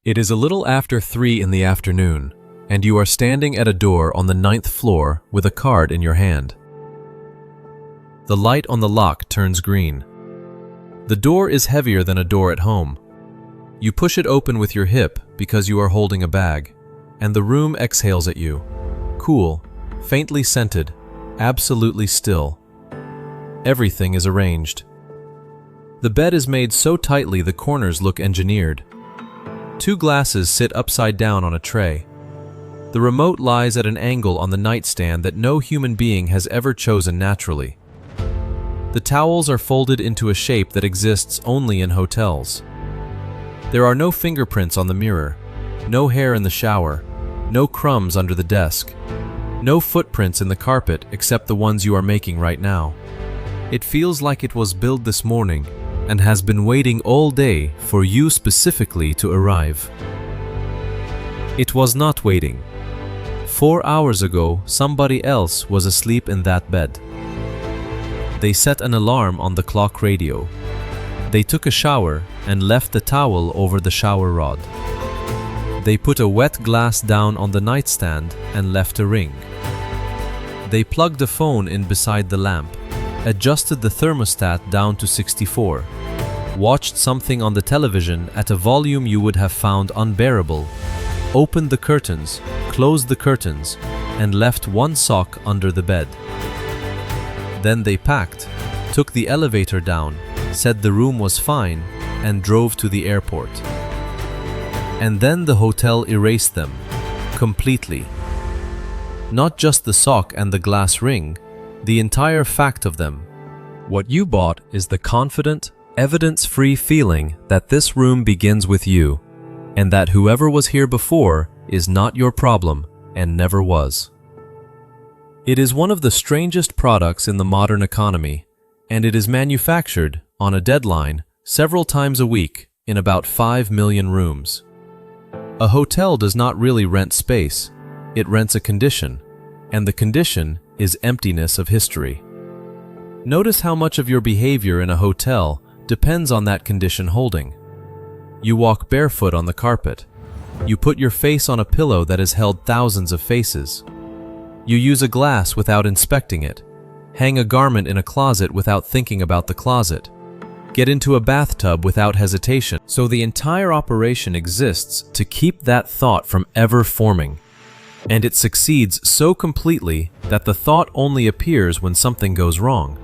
It is a little after 3 in the afternoon, and you are standing at a door on the 9th floor with a card in your hand. The light on the lock turns green. The door is heavier than a door at home. You push it open with your hip because you are holding a bag, and the room exhales at you. Cool, faintly scented, absolutely still. Everything is arranged. The bed is made so tightly the corners look engineered. 2 glasses sit upside down on a tray. The remote lies at an angle on the nightstand that no human being has ever chosen naturally. The towels are folded into a shape that exists only in hotels. There are no fingerprints on the mirror, no hair in the shower, no crumbs under the desk, no footprints in the carpet except the ones you are making right now. It feels like it was built this morning and has been waiting all day for you specifically to arrive. It was not waiting. 4 hours ago, somebody else was asleep in that bed. They set an alarm on the clock radio. They took a shower and left the towel over the shower rod. They put a wet glass down on the nightstand and left a ring. They plugged a phone in beside the lamp, adjusted the thermostat down to 64, watched something on the television at a volume you would have found unbearable, opened the curtains, closed the curtains, and left one sock under the bed. Then they packed, took the elevator down, said the room was fine, and drove to the airport. And then the hotel erased them, completely. Not just the sock and the glass ring, the entire fact of them. What you bought is the confident, evidence-free feeling that this room begins with you, and that whoever was here before is not your problem and never was. It is one of the strangest products in the modern economy, and it is manufactured, on a deadline, several times a week in about 5 million rooms. A hotel does not really rent space, it rents a condition, and the condition is emptiness of history. Notice how much of your behavior in a hotel depends on that condition holding. You walk barefoot on the carpet. You put your face on a pillow that has held thousands of faces. You use a glass without inspecting it. Hang a garment in a closet without thinking about the closet. Get into a bathtub without hesitation. So the entire operation exists to keep that thought from ever forming. And it succeeds so completely that the thought only appears when something goes wrong.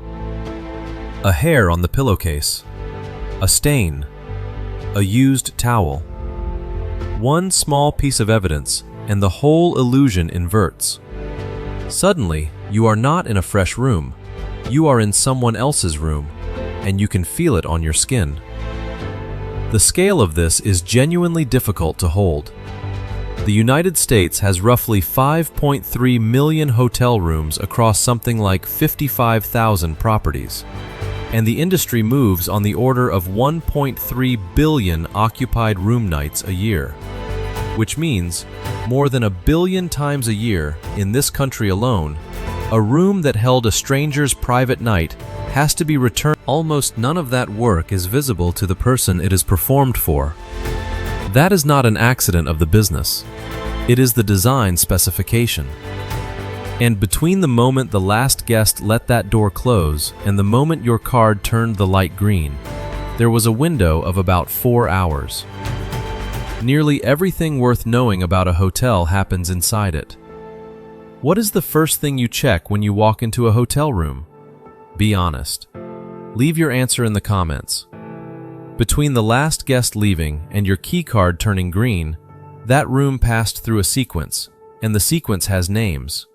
A hair on the pillowcase. A stain. A used towel. One small piece of evidence, and the whole illusion inverts. Suddenly, you are not in a fresh room. You are in someone else's room, and you can feel it on your skin. The scale of this is genuinely difficult to hold. The United States has roughly 5.3 million hotel rooms across something like 55,000 properties, and the industry moves on the order of 1.3 billion occupied room nights a year, which means more than 1 billion times a year in this country alone, a room that held a stranger's private night has to be returned. Almost none of that work is visible to the person it is performed for. That is not an accident of the business. It is the design specification. And between the moment the last guest let that door close and the moment your card turned the light green, there was a window of about 4 hours. Nearly everything worth knowing about a hotel happens inside it. What is the first thing you check when you walk into a hotel room? Be honest. Leave your answer in the comments. Between the last guest leaving and your key card turning green, that room passed through a sequence, and the sequence has names.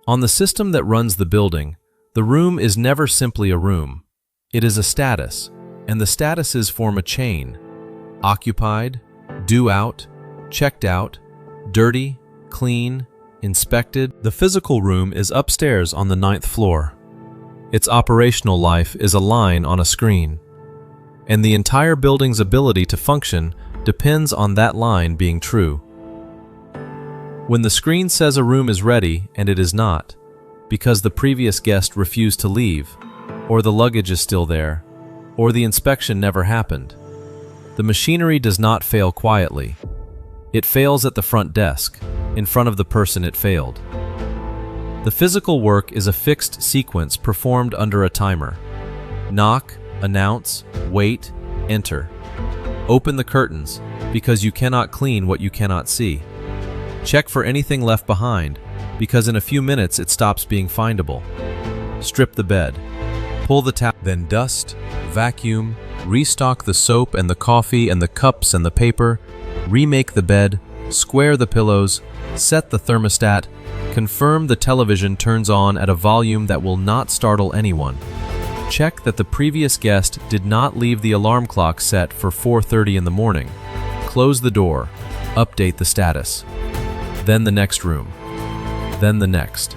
On the system that runs the building, the room is never simply a room. It is a status, and the statuses form a chain. Occupied, due out, checked out, dirty, clean, inspected. The physical room is upstairs on the 9th floor. Its operational life is a line on a screen, and the entire building's ability to function depends on that line being true. When the screen says a room is ready and it is not, because the previous guest refused to leave, or the luggage is still there, or the inspection never happened, the the machinery does not fail quietly. It fails at the front desk, in front of the person it failed. The physical work is a fixed sequence performed under a timer. Knock, announce, wait, enter. Open the curtains, because you cannot clean what you cannot see. Check for anything left behind, because in a few minutes it stops being findable. Strip the bed. Pull the towel, then dust, vacuum, restock the soap and the coffee and the cups and the paper, remake the bed, square the pillows, set the thermostat, confirm the television turns on at a volume that will not startle anyone. Check that the previous guest did not leave the alarm clock set for 4:30 in the morning. Close the door, update the status. Then the next room. Then the next.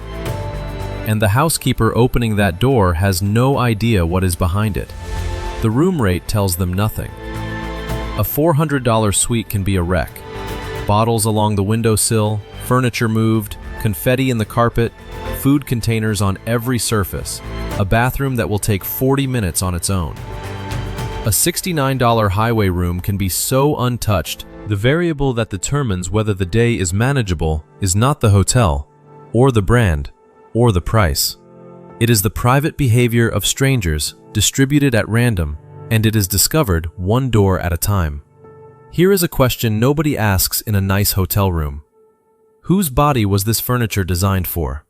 And the housekeeper opening that door has no idea what is behind it. The room rate tells them nothing. A $400 suite can be a wreck. Bottles along the windowsill, furniture moved, confetti in the carpet, food containers on every surface, a bathroom that will take 40 minutes on its own. A $69 highway room can be so untouched, the variable that determines whether the day is manageable is not the hotel, or the brand, or the price. It is the private behavior of strangers distributed at random, and it is discovered one door at a time. Here is a question nobody asks in a nice hotel room. Whose body was this furniture designed for?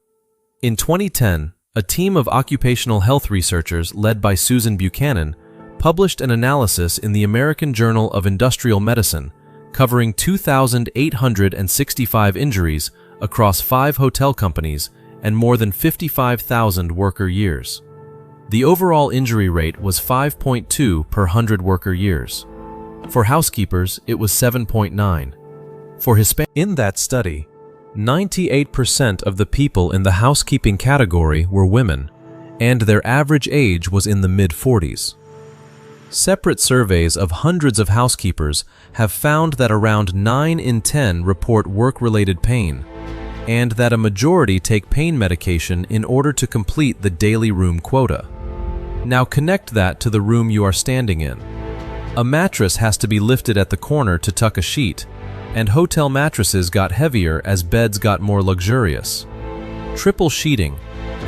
In 2010, a team of occupational health researchers led by Susan Buchanan published an analysis in the American Journal of Industrial Medicine covering 2,865 injuries across 5 hotel companies and more than 55,000 worker years. The overall injury rate was 5.2 per 100 worker years. For housekeepers, it was 7.9. For Hispanic, in that study, 98% of the people in the housekeeping category were women, and their average age was in the mid-40s. Separate surveys of hundreds of housekeepers have found that around 9 in 10 report work-related pain, and that a majority take pain medication in order to complete the daily room quota. Now connect that to the room you are standing in. A mattress has to be lifted at the corner to tuck a sheet, and hotel mattresses got heavier as beds got more luxurious. Triple sheeting,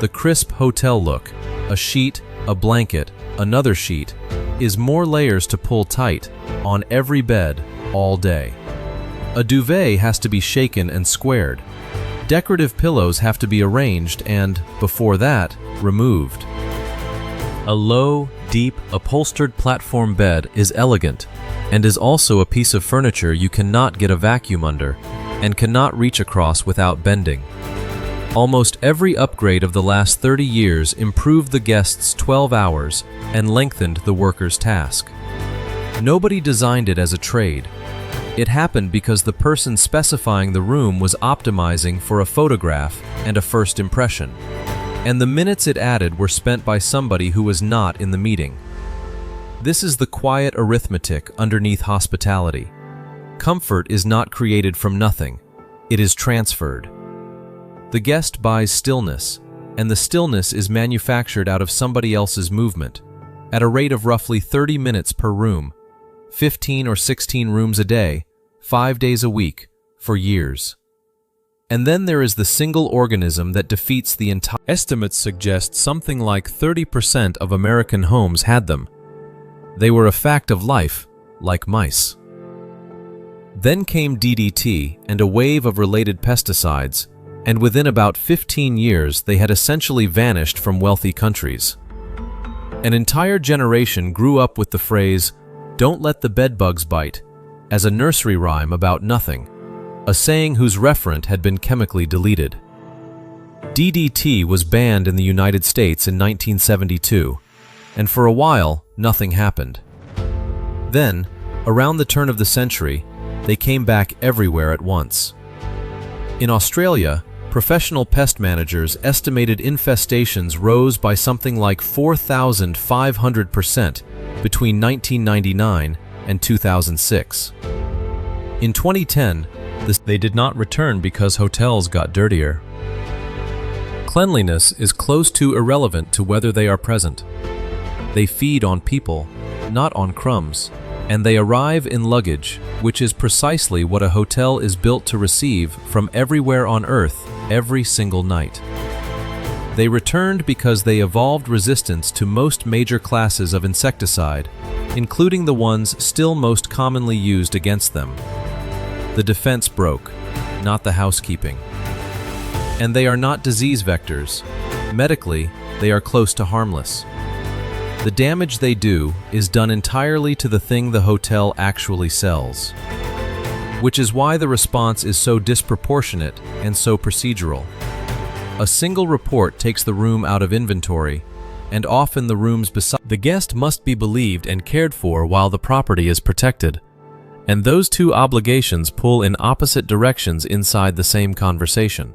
the crisp hotel look, a sheet, a blanket, another sheet, is more layers to pull tight on every bed all day. A duvet has to be shaken and squared. Decorative pillows have to be arranged and, before that, removed. A low, deep, upholstered platform bed is elegant and is also a piece of furniture you cannot get a vacuum under and cannot reach across without bending. Almost every upgrade of the last 30 years improved the guest's 12 hours and lengthened the worker's task. Nobody designed it as a trade. It happened because the person specifying the room was optimizing for a photograph and a first impression, and the minutes it added were spent by somebody who was not in the meeting. This is the quiet arithmetic underneath hospitality. Comfort is not created from nothing. It is transferred. The guest buys stillness, and the stillness is manufactured out of somebody else's movement, at a rate of roughly 30 minutes per room, 15 or 16 rooms a day, 5 days a week, for years. And then there is the single organism that defeats the entire. Estimates suggest something like 30% of American homes had them. They were a fact of life, like mice. Then came DDT and a wave of related pesticides, and within about 15 years they had essentially vanished from wealthy countries. An entire generation grew up with the phrase, "Don't let the bedbugs bite," as a nursery rhyme about nothing, a saying whose referent had been chemically deleted. DDT was banned in the United States in 1972, and for a while, nothing happened. Then, around the turn of the century, they came back everywhere at once. In Australia, professional pest managers estimated infestations rose by something like 4,500% between 1999 and 2006. In 2010, they did not return because hotels got dirtier. Cleanliness is close to irrelevant to whether they are present. They feed on people, not on crumbs. And they arrive in luggage, which is precisely what a hotel is built to receive from everywhere on Earth every single night. They returned because they evolved resistance to most major classes of insecticide, including the ones still most commonly used against them. The defense broke, not the housekeeping. And they are not disease vectors. Medically, they are close to harmless. The damage they do is done entirely to the thing the hotel actually sells, which is why the response is so disproportionate and so procedural. A single report takes the room out of inventory, and often the rooms beside. The guest must be believed and cared for while the property is protected, and those two obligations pull in opposite directions inside the same conversation.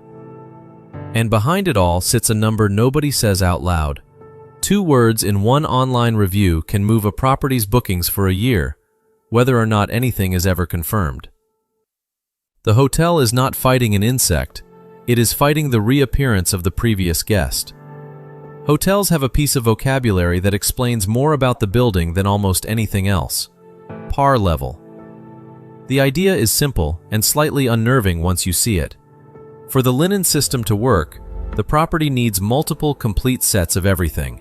And behind it all sits a number nobody says out loud. 2 words in one online review can move a property's bookings for a year, whether or not anything is ever confirmed. The hotel is not fighting an insect, it is fighting the reappearance of the previous guest. Hotels have a piece of vocabulary that explains more about the building than almost anything else. Par level. The idea is simple and slightly unnerving once you see it. For the linen system to work, the property needs multiple complete sets of everything.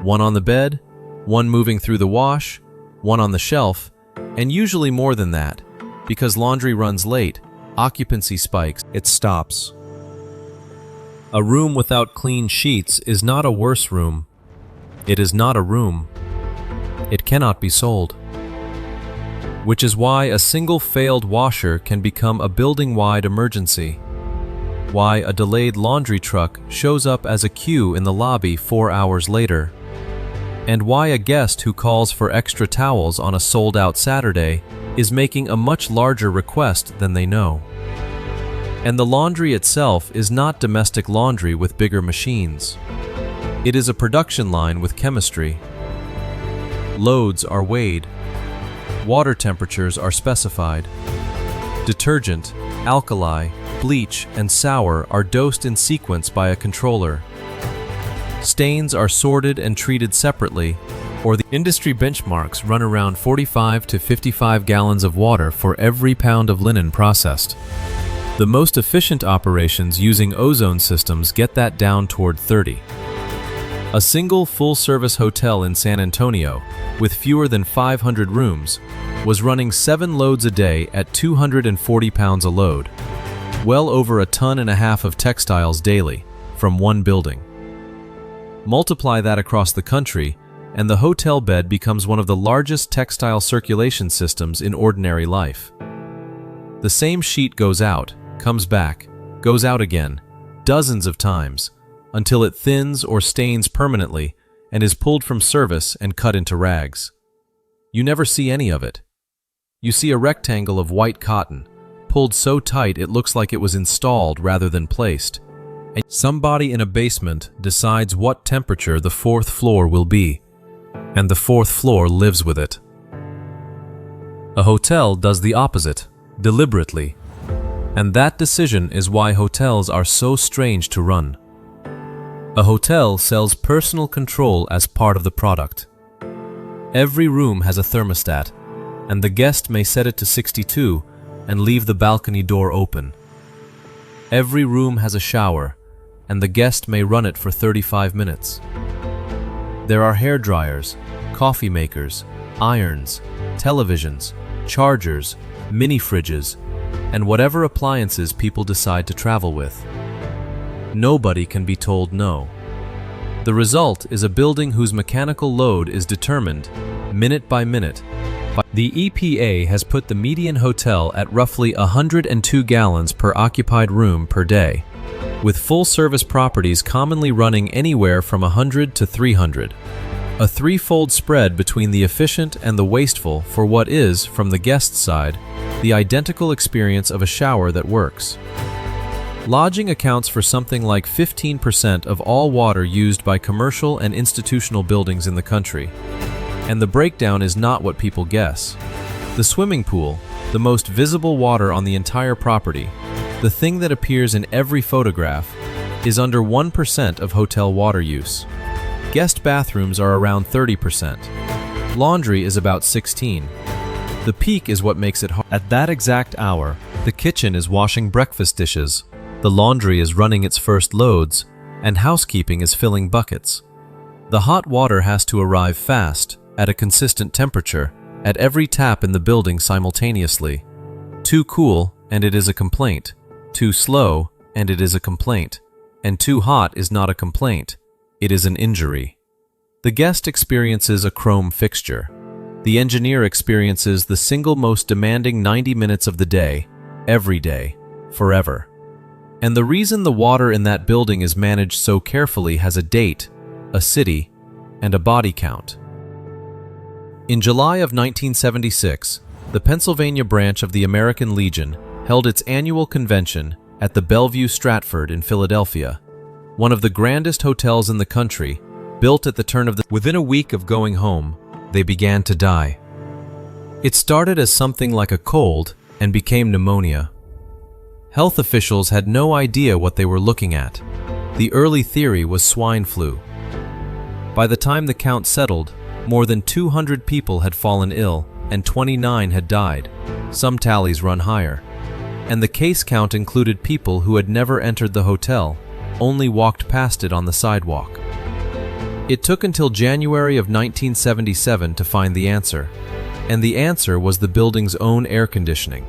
One on the bed, one moving through the wash, one on the shelf, and usually more than that. Because laundry runs late, occupancy spikes, it stops. A room without clean sheets is not a worse room. It is not a room. It cannot be sold. Which is why a single failed washer can become a building-wide emergency. Why a delayed laundry truck shows up as a queue in the lobby 4 hours later. And why a guest who calls for extra towels on a sold-out Saturday is making a much larger request than they know. And the laundry itself is not domestic laundry with bigger machines. It is a production line with chemistry. Loads are weighed. Water temperatures are specified. Detergent, alkali, bleach, and sour are dosed in sequence by a controller. Stains are sorted and treated separately, or the industry benchmarks run around 45 to 55 gallons of water for every pound of linen processed. The most efficient operations using ozone systems get that down toward 30. A single full-service hotel in San Antonio, with fewer than 500 rooms, was running 7 loads a day at 240 pounds a load, well over 1.5 tons of textiles daily, from one building. Multiply that across the country, and the hotel bed becomes one of the largest textile circulation systems in ordinary life. The same sheet goes out, comes back, goes out again, dozens of times, until it thins or stains permanently and is pulled from service and cut into rags. You never see any of it. You see a rectangle of white cotton, pulled so tight it looks like it was installed rather than placed. And somebody in a basement decides what temperature the 4th floor will be, and the 4th floor lives with it. A hotel does the opposite, deliberately, and that decision is why hotels are so strange to run. A hotel sells personal control as part of the product. Every room has a thermostat, and the guest may set it to 62 and leave the balcony door open. Every room has a shower, and the guest may run it for 35 minutes. There are hair dryers, coffee makers, irons, televisions, chargers, mini fridges, and whatever appliances people decide to travel with. Nobody can be told no. The result is a building whose mechanical load is determined, minute by minute. The EPA has put the median hotel at roughly 102 gallons per occupied room per day, with full-service properties commonly running anywhere from 100 to 300. A threefold spread between the efficient and the wasteful for what is, from the guest side, the identical experience of a shower that works. Lodging accounts for something like 15% of all water used by commercial and institutional buildings in the country. And the breakdown is not what people guess. The swimming pool, the most visible water on the entire property, the thing that appears in every photograph, is under 1% of hotel water use. Guest bathrooms are around 30%. Laundry is about 16%. The peak is what makes it hard. At that exact hour, the kitchen is washing breakfast dishes, the laundry is running its first loads, and housekeeping is filling buckets. The hot water has to arrive fast, at a consistent temperature, at every tap in the building simultaneously. Too cool, and it is a complaint. Too slow, and it is a complaint. And too hot is not a complaint. It is an injury. The guest experiences a chrome fixture. The engineer experiences the single most demanding 90 minutes of the day, every day, forever. And the reason the water in that building is managed so carefully has a date, a city, and a body count. In July of 1976, the Pennsylvania branch of the American Legion held its annual convention at the Bellevue Stratford in Philadelphia, one of the grandest hotels in the country, built at the turn of the... Within a week of going home, they began to die. It started as something like a cold and became pneumonia. Health officials had no idea what they were looking at. The early theory was swine flu. By the time the count settled, more than 200 people had fallen ill and 29 had died. Some tallies run higher. And the case count included people who had never entered the hotel, only walked past it on the sidewalk. It took until January of 1977 to find the answer, and the answer was the building's own air conditioning.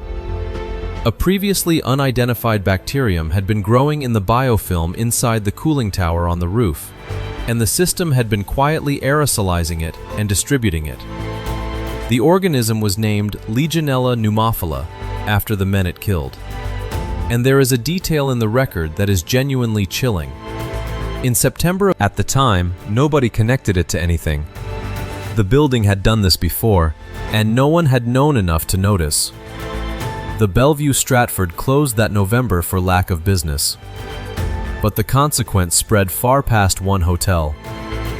A previously unidentified bacterium had been growing in the biofilm inside the cooling tower on the roof, and the system had been quietly aerosolizing it and distributing it. The organism was named Legionella pneumophila, after the men it killed. And there is a detail in the record that is genuinely chilling. In September, at the time, nobody connected it to anything. The building had done this before, and no one had known enough to notice. The Bellevue Stratford closed that November for lack of business. But the consequence spread far past one hotel.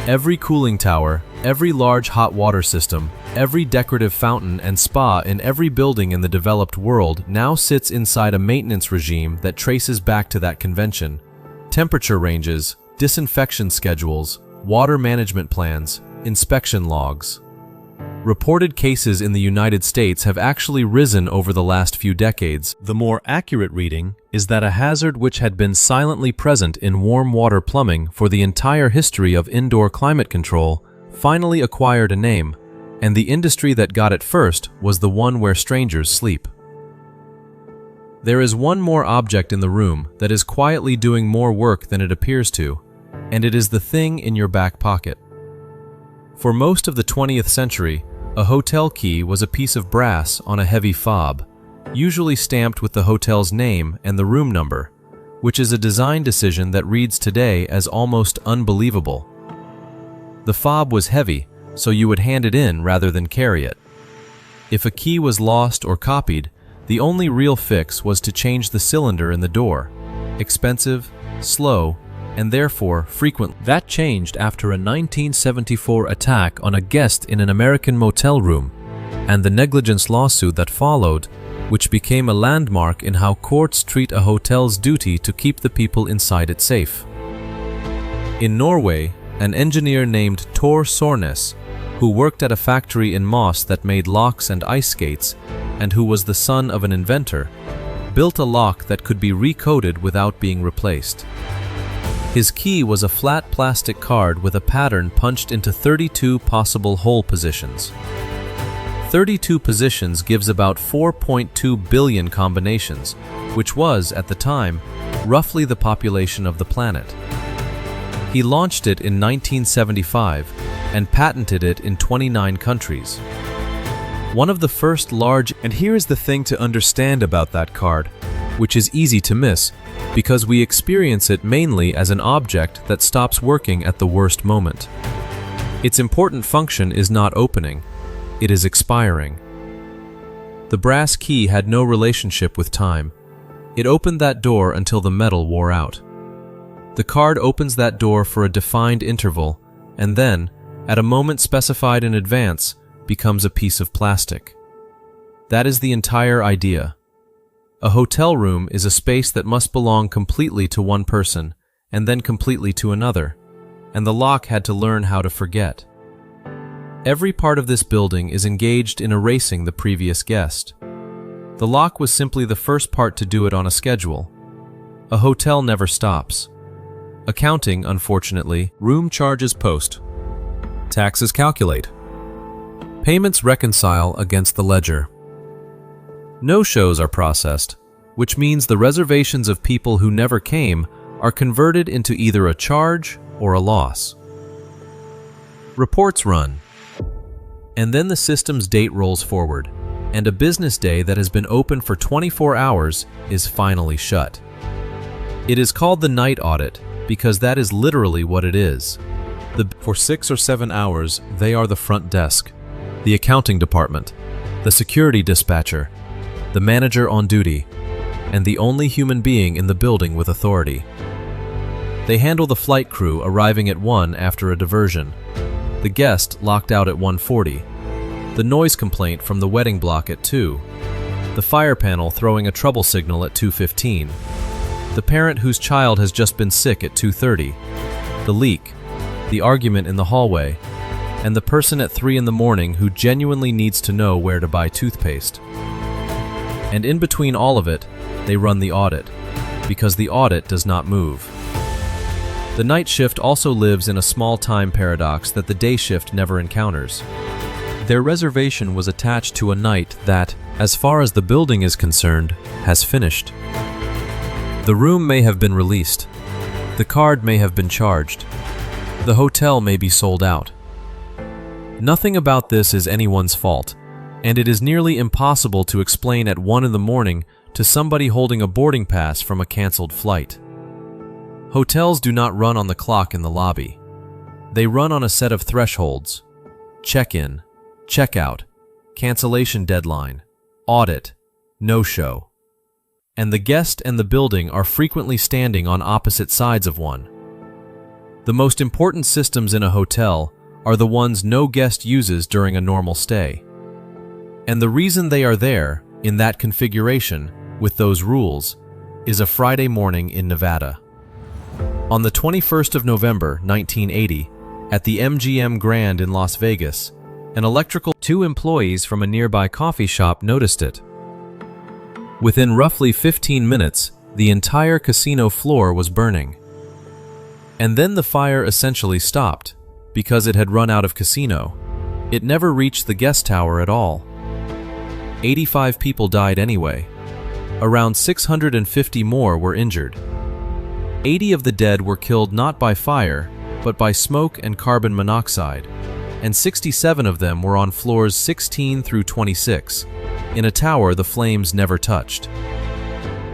Every cooling tower, every large hot water system, every decorative fountain and spa in every building in the developed world now sits inside a maintenance regime that traces back to that convention. Temperature ranges, disinfection schedules, water management plans, inspection logs. Reported cases in the United States have actually risen over the last few decades. The more accurate reading is that a hazard which had been silently present in warm water plumbing for the entire history of indoor climate control finally acquired a name, and the industry that got it first was the one where strangers sleep. There is one more object in the room that is quietly doing more work than it appears to, and it is the thing in your back pocket. For most of the 20th century, a hotel key was a piece of brass on a heavy fob, usually stamped with the hotel's name and the room number, which is a design decision that reads today as almost unbelievable. The fob was heavy, so you would hand it in rather than carry it. If a key was lost or copied, the only real fix was to change the cylinder in the door. Expensive, slow, and therefore frequent. That changed after a 1974 attack on a guest in an American motel room, and the negligence lawsuit that followed, which became a landmark in how courts treat a hotel's duty to keep the people inside it safe. In Norway, an engineer named Tor Sornes, who worked at a factory in Moss that made locks and ice skates, and who was the son of an inventor, built a lock that could be recoded without being replaced. His key was a flat plastic card with a pattern punched into 32 possible hole positions. 32 positions gives about 4.2 billion combinations, which was, at the time, roughly the population of the planet. He launched it in 1975 and patented it in 29 countries. One of the first large... And here is the thing to understand about that card, which is easy to miss, because we experience it mainly as an object that stops working at the worst moment. Its important function is not opening, it is expiring. The brass key had no relationship with time. It opened that door until the metal wore out. The card opens that door for a defined interval, and then, at a moment specified in advance, becomes a piece of plastic. That is the entire idea. A hotel room is a space that must belong completely to one person, and then completely to another, and the lock had to learn how to forget. Every part of this building is engaged in erasing the previous guest. The lock was simply the first part to do it on a schedule. A hotel never stops. Accounting, unfortunately, room charges post. Taxes calculate. Payments reconcile against the ledger. No-shows are processed, which means the reservations of people who never came are converted into either a charge or a loss. Reports run. And then the system's date rolls forward, and a business day that has been open for 24 hours is finally shut. It is called the night audit because that is literally what it is. For 6 or 7 hours, they are the front desk, the accounting department, the security dispatcher, the manager on duty, and the only human being in the building with authority. They handle the flight crew arriving at 1 after a diversion, the guest locked out at 1:40, the noise complaint from the wedding block at 2, the fire panel throwing a trouble signal at 2:15, the parent whose child has just been sick at 2:30, the leak, the argument in the hallway, and the person at 3 in the morning who genuinely needs to know where to buy toothpaste. And in between all of it, they run the audit, because the audit does not move. The night shift also lives in a small time paradox that the day shift never encounters. Their reservation was attached to a night that, as far as the building is concerned, has finished. The room may have been released. The card may have been charged. The hotel may be sold out. Nothing about this is anyone's fault, and it is nearly impossible to explain at 1 in the morning to somebody holding a boarding pass from a canceled flight. Hotels do not run on the clock in the lobby. They run on a set of thresholds: check-in, check-out, cancellation deadline, audit, no-show. And the guest and the building are frequently standing on opposite sides of one. The most important systems in a hotel are the ones no guest uses during a normal stay. And the reason they are there, in that configuration, with those rules, is a Friday morning in Nevada. On the 21st of November, 1980, at the MGM Grand in Las Vegas, two employees from a nearby coffee shop noticed it. Within roughly 15 minutes, the entire casino floor was burning. And then the fire essentially stopped, because it had run out of casino. It never reached the guest tower at all. 85 people died anyway. Around 650 more were injured. 80 of the dead were killed not by fire, but by smoke and carbon monoxide, and 67 of them were on floors 16 through 26, in a tower the flames never touched.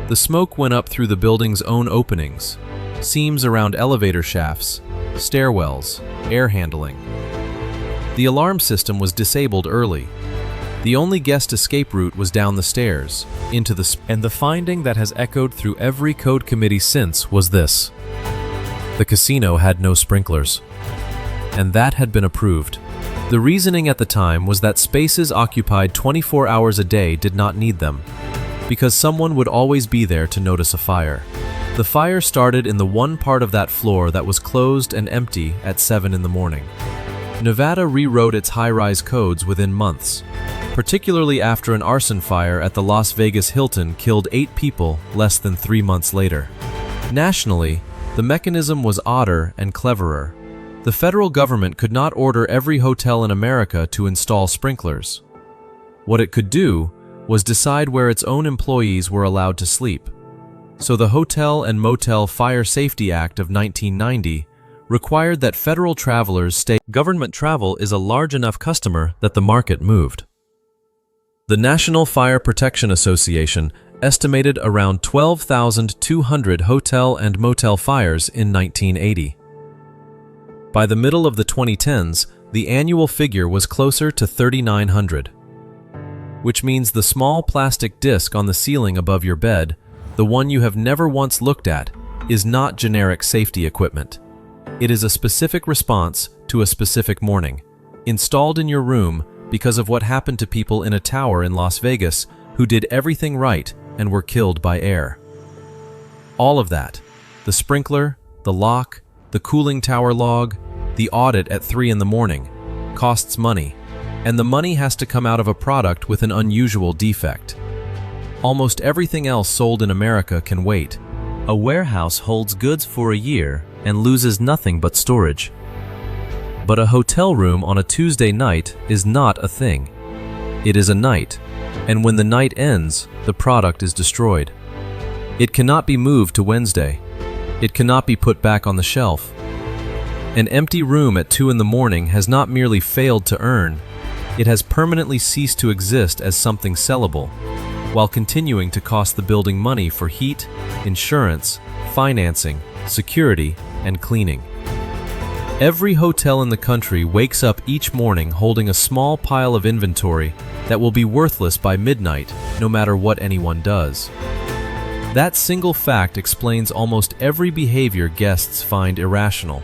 The smoke went up through the building's own openings, seams around elevator shafts, stairwells, air handling. The alarm system was disabled early. The only guest escape route was down the stairs, into the and the finding that has echoed through every code committee since was this: the casino had no sprinklers. And that had been approved. The reasoning at the time was that spaces occupied 24 hours a day did not need them, because someone would always be there to notice a fire. The fire started in the one part of that floor that was closed and empty at 7 in the morning. Nevada rewrote its high-rise codes within months, particularly after an arson fire at the Las Vegas Hilton killed 8 people less than 3 months later. Nationally, the mechanism was odder and cleverer. The federal government could not order every hotel in America to install sprinklers. What it could do was decide where its own employees were allowed to sleep. So the Hotel and Motel Fire Safety Act of 1990 required that federal travelers stay. Government travel is a large enough customer that the market moved. The National Fire Protection Association estimated around 12,200 hotel and motel fires in 1980. By the middle of the 2010s, the annual figure was closer to 3,900, which means the small plastic disc on the ceiling above your bed, the one you have never once looked at, is not generic safety equipment. It is a specific response to a specific morning, installed in your room because of what happened to people in a tower in Las Vegas who did everything right and were killed by air. All of that, the sprinkler, the lock, the cooling tower log, the audit at 3 in the morning, costs money, and the money has to come out of a product with an unusual defect. Almost everything else sold in America can wait. A warehouse holds goods for a year and loses nothing but storage. But a hotel room on a Tuesday night is not a thing. It is a night, and when the night ends, the product is destroyed. It cannot be moved to Wednesday. It cannot be put back on the shelf. An empty room at 2 in the morning has not merely failed to earn, it has permanently ceased to exist as something sellable, while continuing to cost the building money for heat, insurance, financing, security, and cleaning. Every hotel in the country wakes up each morning holding a small pile of inventory that will be worthless by midnight, no matter what anyone does. That single fact explains almost every behavior guests find irrational.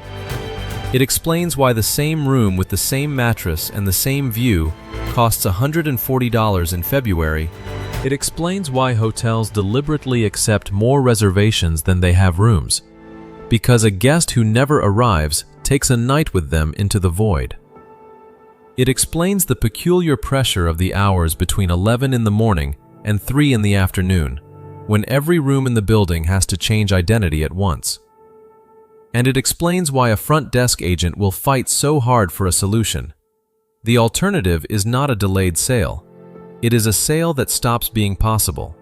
It explains why the same room with the same mattress and the same view costs $140 in February. It explains why hotels deliberately accept more reservations than they have rooms, because a guest who never arrives takes a night with them into the void. It explains the peculiar pressure of the hours between 11 in the morning and 3 in the afternoon, when every room in the building has to change identity at once. And it explains why a front desk agent will fight so hard for a solution. The alternative is not a delayed sale. It is a sale that stops being possible.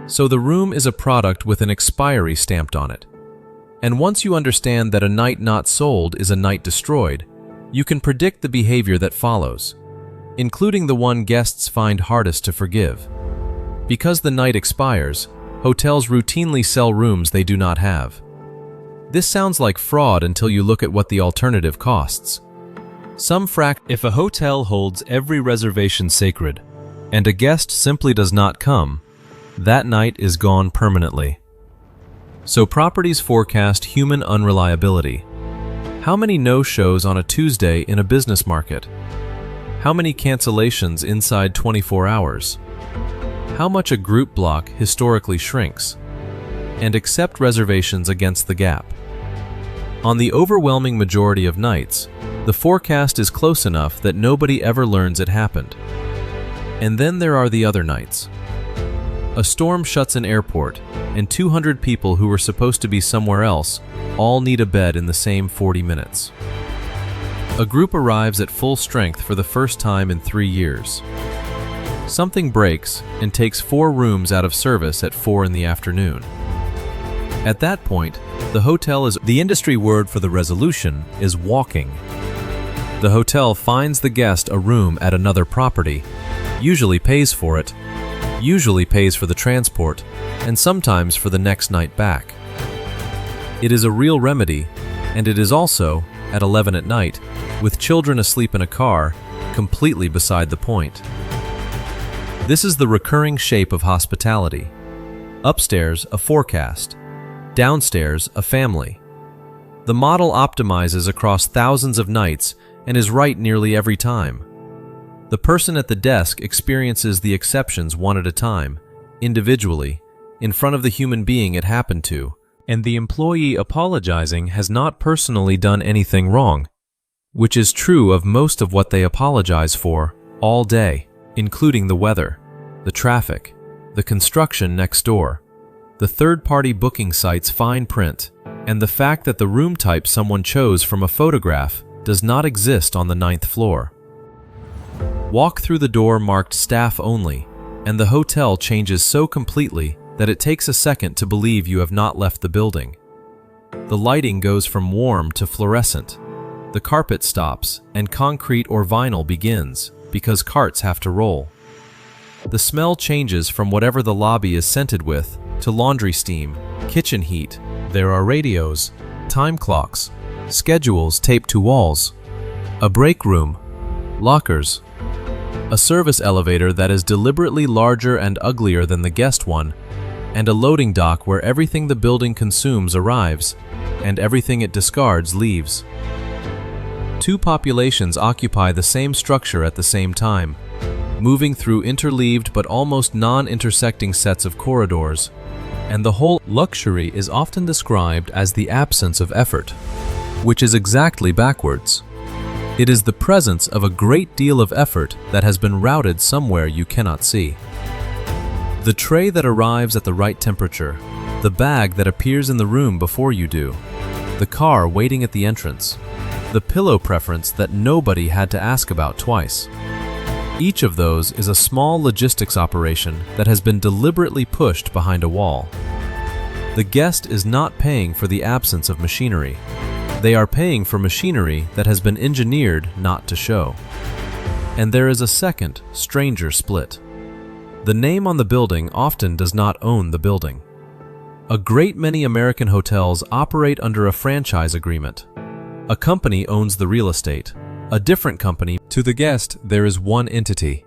So the room is a product with an expiry stamped on it. And once you understand that a night not sold is a night destroyed, you can predict the behavior that follows, including the one guests find hardest to forgive. Because the night expires, hotels routinely sell rooms they do not have. This sounds like fraud until you look at what the alternative costs. If a hotel holds every reservation sacred, and a guest simply does not come, that night is gone permanently. So properties forecast human unreliability. How many no-shows on a Tuesday in a business market? How many cancellations inside 24 hours? How much a group block historically shrinks? And accept reservations against the gap. On the overwhelming majority of nights, the forecast is close enough that nobody ever learns it happened. And then there are the other nights. A storm shuts an airport, and 200 people who were supposed to be somewhere else all need a bed in the same 40 minutes. A group arrives at full strength for the first time in 3 years. Something breaks and takes 4 rooms out of service at 4 in the afternoon. At that point, the industry word for the resolution is walking. The hotel finds the guest a room at another property, usually pays for it, usually pays for the transport, and sometimes for the next night back. It is a real remedy, and it is also, at 11 at night, with children asleep in a car, completely beside the point. This is the recurring shape of hospitality. Upstairs, a forecast. Downstairs, a family. The model optimizes across thousands of nights and is right nearly every time. The person at the desk experiences the exceptions one at a time, individually, in front of the human being it happened to, and the employee apologizing has not personally done anything wrong, which is true of most of what they apologize for all day, including the weather, the traffic, the construction next door, the third-party booking site's fine print, and the fact that the room type someone chose from a photograph does not exist on the 9th floor. Walk through the door marked staff only, and the hotel changes so completely that it takes a second to believe you have not left the building. The lighting goes from warm to fluorescent. The carpet stops, and concrete or vinyl begins, because carts have to roll. The smell changes from whatever the lobby is scented with to laundry steam, kitchen heat. There are radios, time clocks, schedules taped to walls, a break room, lockers, a service elevator that is deliberately larger and uglier than the guest one, and a loading dock where everything the building consumes arrives, and everything it discards leaves. 2 populations occupy the same structure at the same time, moving through interleaved but almost non-intersecting sets of corridors, and the whole luxury is often described as the absence of effort, which is exactly backwards. It is the presence of a great deal of effort that has been routed somewhere you cannot see. The tray that arrives at the right temperature, the bag that appears in the room before you do, the car waiting at the entrance, the pillow preference that nobody had to ask about twice. Each of those is a small logistics operation that has been deliberately pushed behind a wall. The guest is not paying for the absence of machinery. They are paying for machinery that has been engineered not to show. And there is a second, stranger split. The name on the building often does not own the building. A great many American hotels operate under a franchise agreement. A company owns the real estate, a different company. To the guest, there is one entity,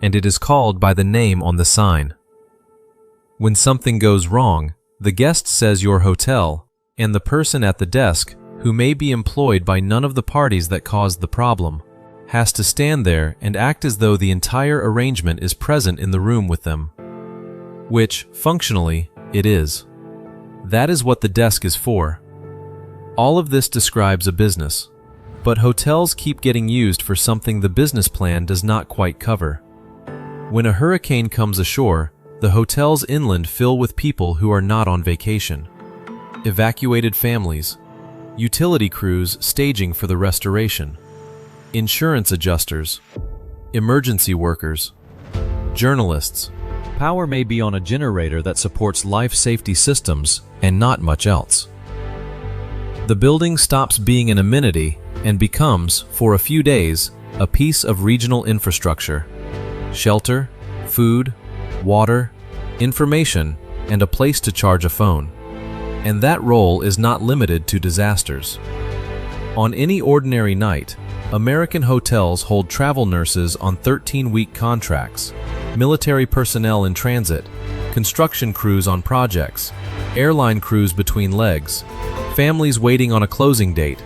and it is called by the name on the sign. When something goes wrong, the guest says your hotel, and the person at the desk, who may be employed by none of the parties that caused the problem, has to stand there and act as though the entire arrangement is present in the room with them. Which, functionally, it is. That is what the desk is for. All of this describes a business, but hotels keep getting used for something the business plan does not quite cover. When a hurricane comes ashore, the hotels inland fill with people who are not on vacation. Evacuated families, utility crews staging for the restoration, insurance adjusters, emergency workers, journalists. Power may be on a generator that supports life safety systems and not much else. The building stops being an amenity and becomes, for a few days, a piece of regional infrastructure. Shelter, food, water, information, and a place to charge a phone. And that role is not limited to disasters. On any ordinary night, American hotels hold travel nurses on 13-week contracts, military personnel in transit, construction crews on projects, airline crews between legs, families waiting on a closing date,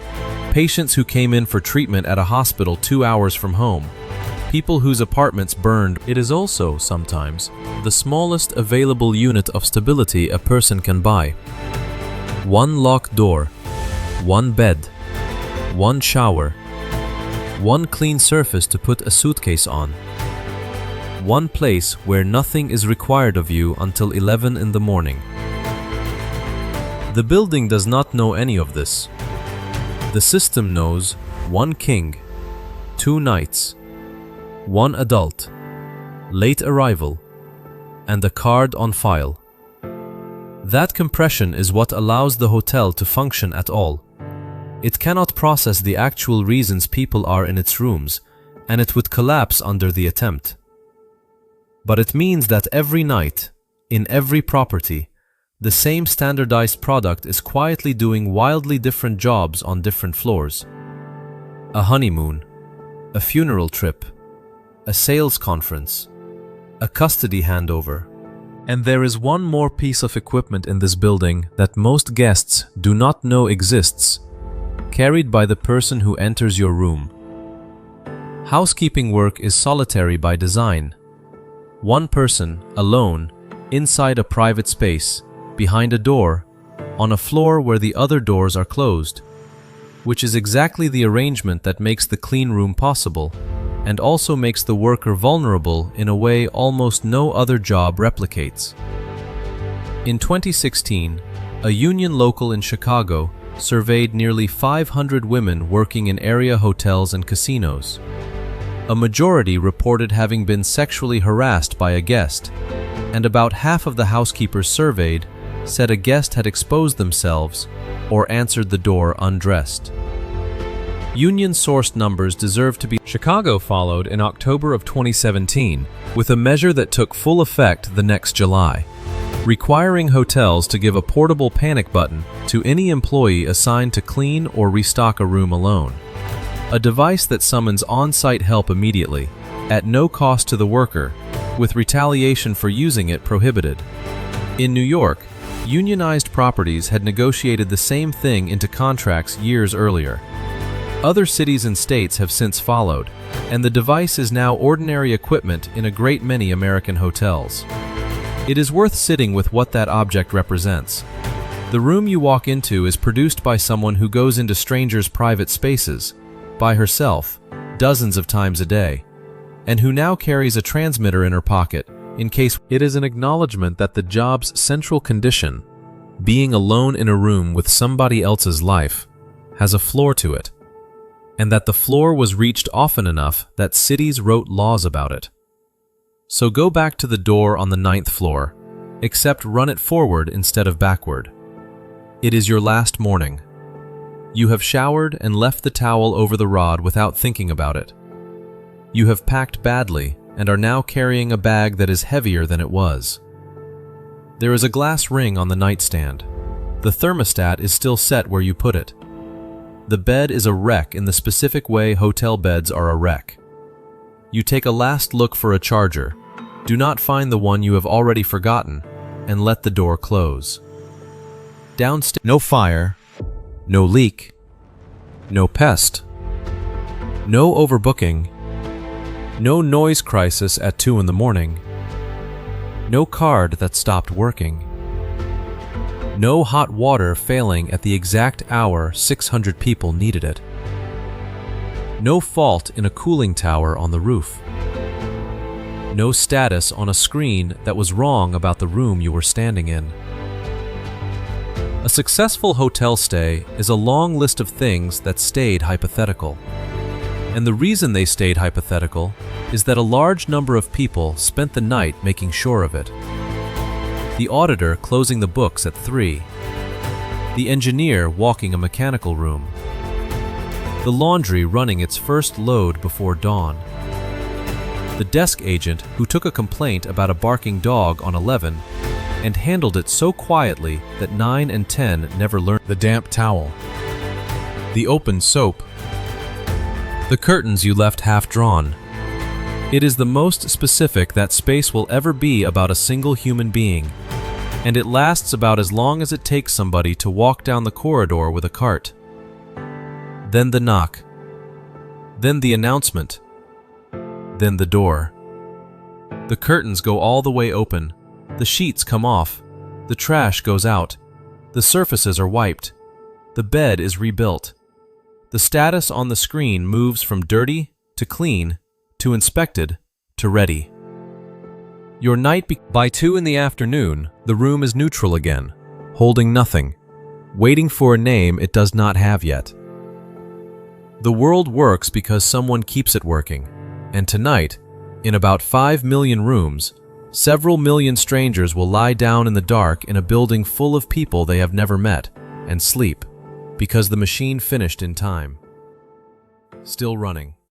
patients who came in for treatment at a hospital 2 hours from home, people whose apartments burned. It is also, sometimes, the smallest available unit of stability a person can buy. One locked door, one bed, one shower, one clean surface to put a suitcase on, one place where nothing is required of you until 11 in the morning. The building does not know any of this. The system knows one king, 2 nights, one adult, late arrival, and a card on file. That compression is what allows the hotel to function at all. It cannot process the actual reasons people are in its rooms, and it would collapse under the attempt. But it means that every night, in every property, the same standardized product is quietly doing wildly different jobs on different floors. A honeymoon, a funeral trip, a sales conference, a custody handover. And there is one more piece of equipment in this building that most guests do not know exists, carried by the person who enters your room. Housekeeping work is solitary by design. One person, alone, inside a private space, behind a door, on a floor where the other doors are closed, which is exactly the arrangement that makes the clean room possible, and also makes the worker vulnerable in a way almost no other job replicates. In 2016, a union local in Chicago surveyed nearly 500 women working in area hotels and casinos. A majority reported having been sexually harassed by a guest, and about half of the housekeepers surveyed said a guest had exposed themselves or answered the door undressed. Union-sourced numbers deserve to be. Chicago followed in October of 2017 with a measure that took full effect the next July, requiring hotels to give a portable panic button to any employee assigned to clean or restock a room alone. A device that summons on-site help immediately, at no cost to the worker, with retaliation for using it prohibited. In New York, unionized properties had negotiated the same thing into contracts years earlier. Other cities and states have since followed, and the device is now ordinary equipment in a great many American hotels. It is worth sitting with what that object represents. The room you walk into is produced by someone who goes into strangers' private spaces, by herself, dozens of times a day, and who now carries a transmitter in her pocket in case. It is an acknowledgement that the job's central condition, being alone in a room with somebody else's life, has a floor to it, and that the floor was reached often enough that cities wrote laws about it. So go back to the door on the 9th floor, except run it forward instead of backward. It is your last morning. You have showered and left the towel over the rod without thinking about it. You have packed badly and are now carrying a bag that is heavier than it was. There is a glass ring on the nightstand. The thermostat is still set where you put it. The bed is a wreck in the specific way hotel beds are a wreck. You take a last look for a charger, do not find the one you have already forgotten, and let the door close. Downstairs, no fire, no leak, no pest, no overbooking, no noise crisis at 2 in the morning, no card that stopped working, no hot water failing at the exact hour 600 people needed it, no fault in a cooling tower on the roof, no status on a screen that was wrong about the room you were standing in. A successful hotel stay is a long list of things that stayed hypothetical. And the reason they stayed hypothetical is that a large number of people spent the night making sure of it. The auditor closing the books at 3. The engineer walking a mechanical room. The laundry running its first load before dawn. The desk agent who took a complaint about a barking dog on 11 and handled it so quietly that 9 and 10 never learned. The damp towel. The open soap. The curtains you left half drawn. It is the most specific that space will ever be about a single human being, and it lasts about as long as it takes somebody to walk down the corridor with a cart. Then the knock. Then the announcement. Then the door. The curtains go all the way open. The sheets come off. The trash goes out. The surfaces are wiped. The bed is rebuilt. The status on the screen moves from dirty to clean to inspected to ready. Your night by 2 in the afternoon, the room is neutral again, holding nothing, waiting for a name it does not have yet. The world works because someone keeps it working, and tonight, in about 5 million rooms, several million strangers will lie down in the dark in a building full of people they have never met and sleep because the machine finished in time. Still running.